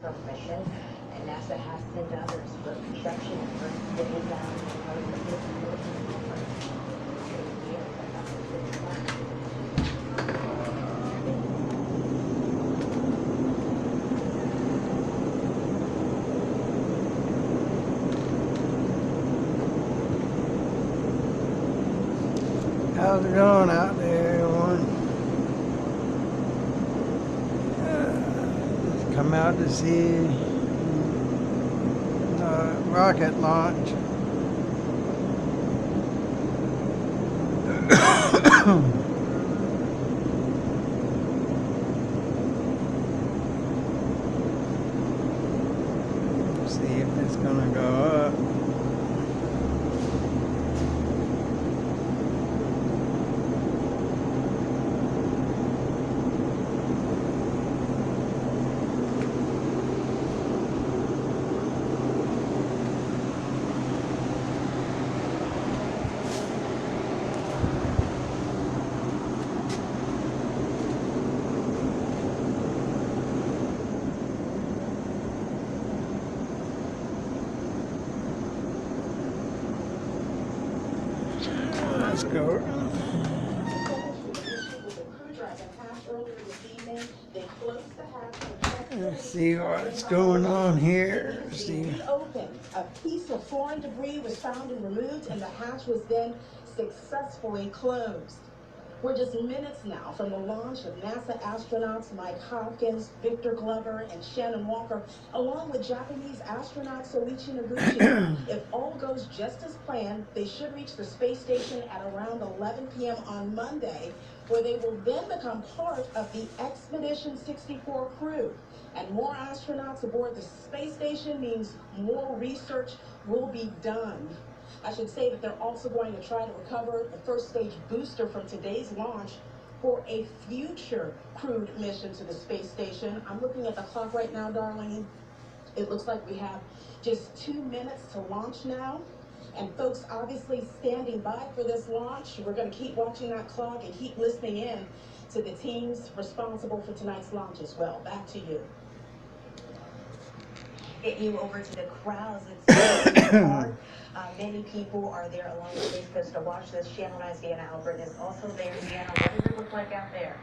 confirmed mission, and NASA has sent others for construction and first getting down the road for this military effort. How's it going out there, everyone? Just come out to see rocket launch. See if it's gonna go up. Let's go. Let's see what's going on here. See. Opened. A piece of foreign debris was found and removed, and the hatch was then successfully closed. We're just minutes now from the launch of NASA astronauts Mike Hopkins, Victor Glover, and Shannon Walker, along with Japanese astronaut Soichi Noguchi. If all goes just as planned, they should reach the space station at around 11 p.m. on Monday, where they will then become part of the Expedition 64 crew. And more astronauts aboard the space station means more research will be done. I should say that they're also going to try to recover the first stage booster from today's launch for a future crewed mission to the space station. I'm looking at the clock right now, Darlene. It looks like we have just 2 minutes to launch now. And folks obviously standing by for this launch. We're going to keep watching that clock and keep listening in to the teams responsible for tonight's launch as well. Back to you. Get you over to the crowds. It's hard. Many people are there along the Space Coast to watch this. Channel 9's Deanna Albert is also there. Deanna, what does it look like out there?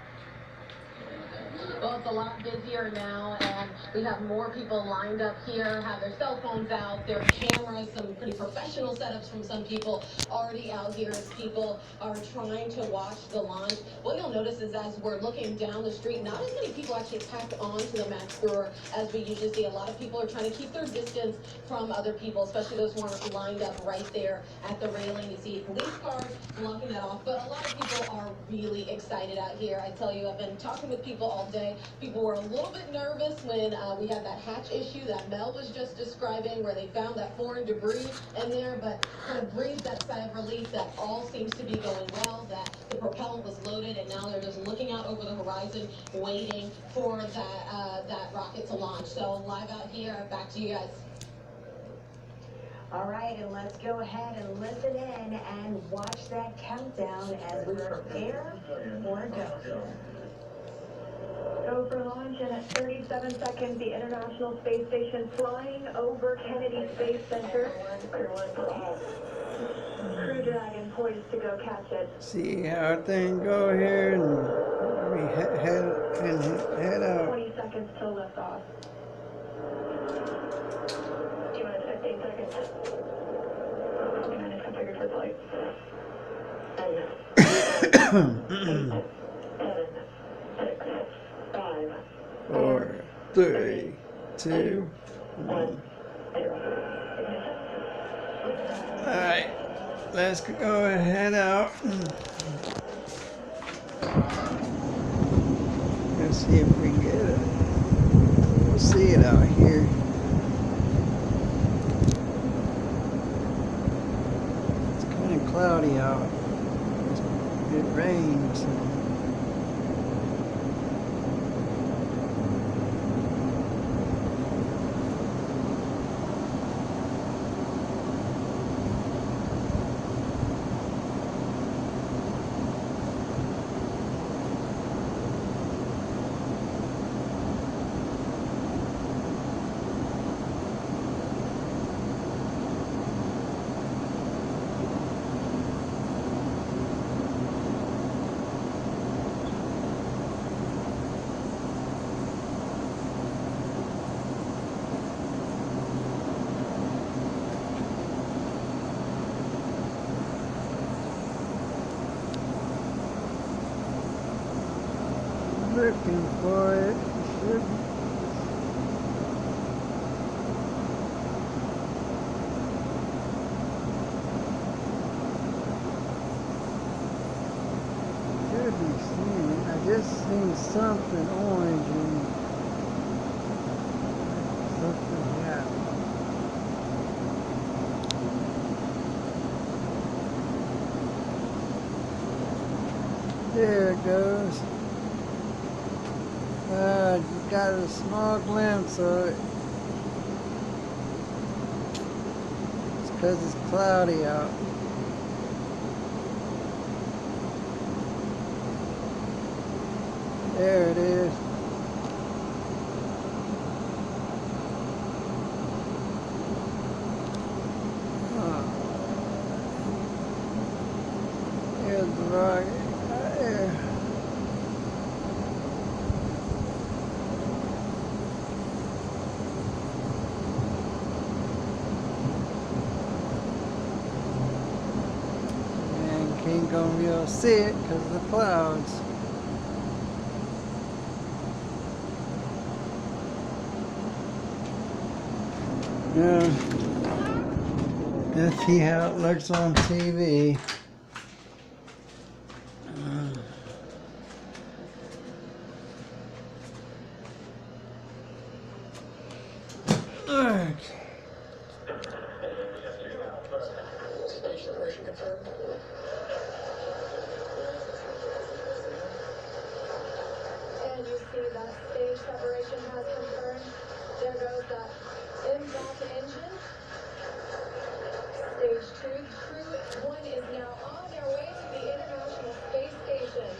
Well, it's a lot busier now, and we have more people lined up here, have their cell phones out, their cameras, some pretty professional setups from some people already out here as people are trying to watch the launch. What you'll notice is as we're looking down the street, not as many people actually packed onto the Max Brewer as we usually see. A lot of people are trying to keep their distance from other people, especially those who aren't lined up right there at the railing. You see police cars blocking that off, but a lot of people are really excited out here. I tell you, I've been talking with people all day. People were a little bit nervous when we had that hatch issue that Mel was just describing, where they found that foreign debris in there, but kind of breathed that sigh of relief that all seems to be going well, that the propellant was loaded, and now they're just looking out over the horizon, waiting for that rocket to launch. So live out here, back to you guys. All right, and let's go ahead and listen in and watch that countdown as we prepare for go. Go for launch, and at 37 seconds, the International Space Station flying over Kennedy Space Center. Crew Dragon poised to go catch it. See how things go here, and we head out. 20 seconds till liftoff. 2 minutes, 15 seconds. 20 minutes configured for flight. 10, 6, 5, 4, 3, 2, 1. Alright, let's go ahead out. Let's see if we can get it. We'll see it out here. It's kind of cloudy out. It rains. looking for it. Should be seeing it. I just seen something orange and something happened. There it goes. Got a small glimpse of it. It's because it's cloudy out. There it is. Here's the rocket right there. And can't gonna be able to see it because of the clouds. Let's see how it looks on TV. Okay. And you see that stage separation has confirmed. There goes that impact engine. Stage 2, Crew 1 is now on their way to the International Space Station.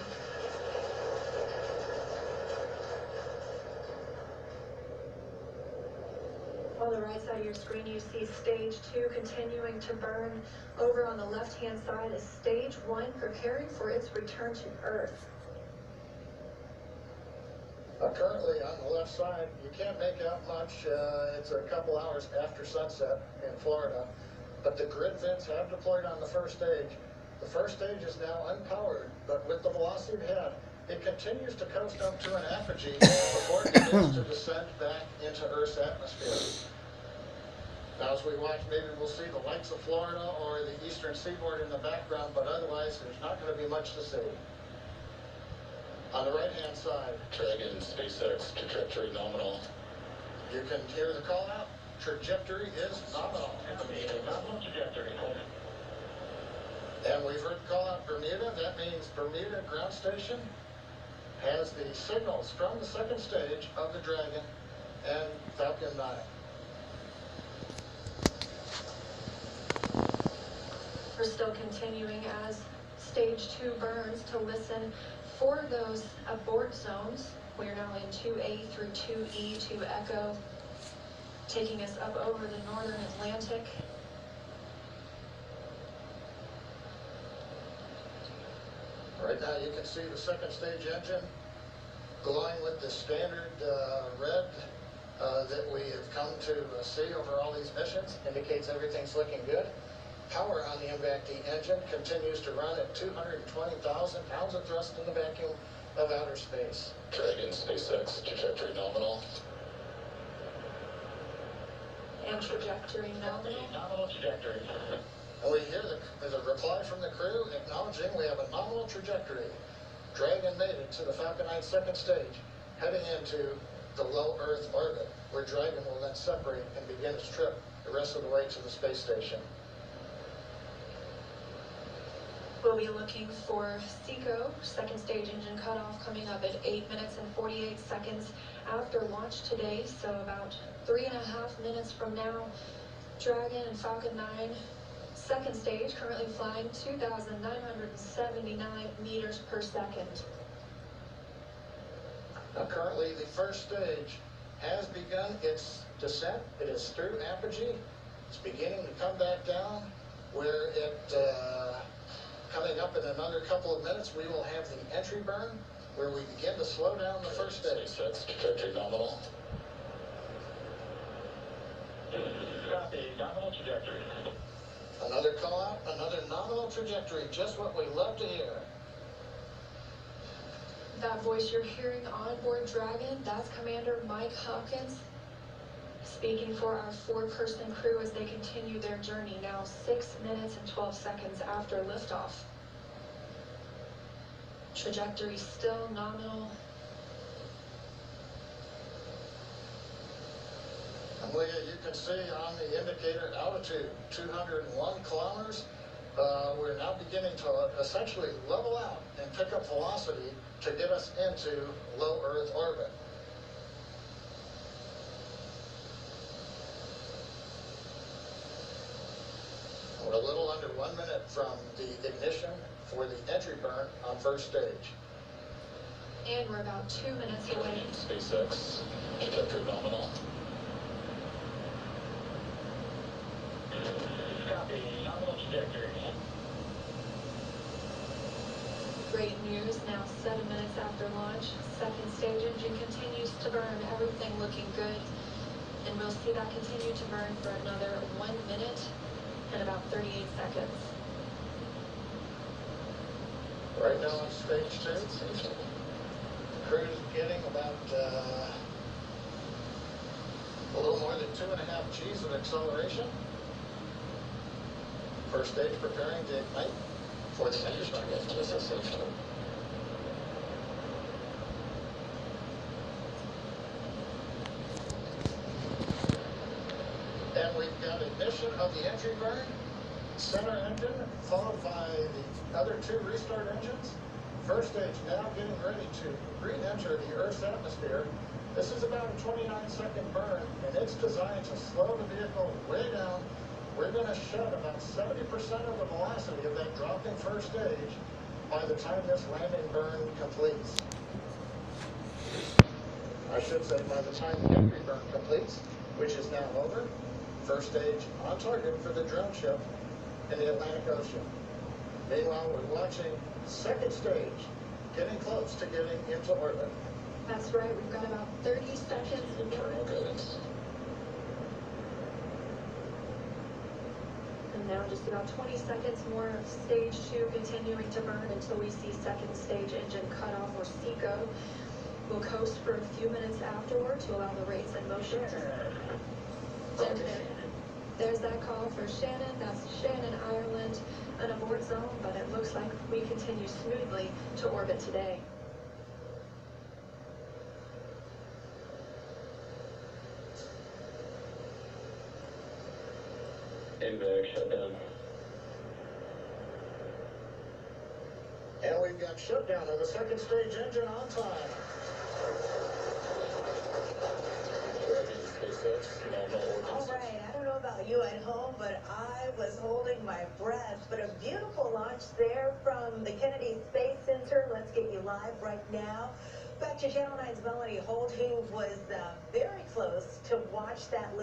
On the right side of your screen, you see stage 2 continuing to burn. Over on the left-hand side is stage 1 preparing for its return to Earth. Currently on the left side, you can't make out much. It's a couple hours after sunset in Florida, but the grid vents have deployed on the first stage. The first stage is now unpowered, but with the velocity ahead, it continues to coast up to an apogee before it begins to descend back into Earth's atmosphere. Now, as we watch, maybe we'll see the lights of Florida or the eastern seaboard in the background, but otherwise, there's not going to be much to see. On the right-hand side, Dragon, Spacex, trajectory nominal. You can hear the call out. Trajectory is nominal. Nominal trajectory. And we've heard the call out Bermuda. That means Bermuda ground station has the signals from the second stage of the Dragon and Falcon 9. We're still continuing as stage 2 burns to listen for those abort zones. We're now in 2A through 2E to Echo, taking us up over the northern Atlantic. Right now you can see the second stage engine glowing with the standard red that we have come to see over all these missions. Indicates everything's looking good. Power on the Impact-E engine continues to run at 220,000 pounds of thrust in the vacuum of outer space. Dragon, Spacex, trajectory nominal. And trajectory nominal. Nominal trajectory. And we hear the reply from the crew acknowledging we have a nominal trajectory. Dragon made it to the Falcon 9 second stage, heading into the low Earth orbit, where Dragon will then separate and begin its trip the rest of the way to the space station. We'll be looking for SECO, second stage engine cutoff, coming up at 8 minutes and 48 seconds after launch today, so about 3.5 minutes from now. Dragon and Falcon 9, second stage, currently flying 2,979 meters per second. Now currently the first stage has begun its descent. It is through apogee. It's beginning to come back down, where it coming up in another couple of minutes, we will have the entry burn, where we begin to slow down the first stage. Spacex, trajectory nominal. Copy, nominal trajectory. Another call out, another nominal trajectory, just what we love to hear. That voice you're hearing on board Dragon, that's Commander Mike Hopkins speaking for our 4-person crew as they continue their journey now 6 minutes and 12 seconds after liftoff. Trajectory still nominal. And Leah, you can see on the indicator altitude, 201 kilometers. We're now beginning to essentially level out and pick up velocity to get us into low Earth orbit. We're a little under 1 minute from the ignition for the entry burn on first stage. And we're about 2 minutes away. SpaceX, trajectory nominal. Copy, nominal trajectory. Great news, now 7 minutes after launch. Second stage engine continues to burn, everything looking good. And we'll see that continue to burn for another 1 minute and about 38 seconds. Right now on stage 2, crew's getting about a little more than 2.5 G's of acceleration. First stage preparing to ignite for the entry burn. And we've got ignition of the entry burn, center engine, followed by the other 2 restart engines. First stage now getting ready to re-enter the Earth's atmosphere. This is about a 29-second burn, and it's designed to slow the vehicle way down. We're going to shed about 70% of the velocity of that dropping first stage by the time this landing burn completes. I should say by the time the entry burn completes, which is now over. First stage on target for the drone ship in the Atlantic Ocean. Meanwhile, we're watching second stage getting close to getting into orbit. That's right, we've got about 30 seconds. Internal goods. And now just about 20 seconds more of stage 2 continuing to burn until we see second stage engine cutoff or SECO. We'll coast for a few minutes afterward to allow the rates and motion to... There's that call for Shannon. That's Shannon, Ireland, an abort zone, but it looks like we continue smoothly to orbit today. Airbag shutdown. And we've got shutdown of the second stage engine on time. SpaceX, nominal All orders. right, I don't know about you at home, but I was holding my breath. But a beautiful launch there from the Kennedy Space Center. Let's get you live right now. Back to Channel 9's Melanie Holt, who was very close to watch that lift.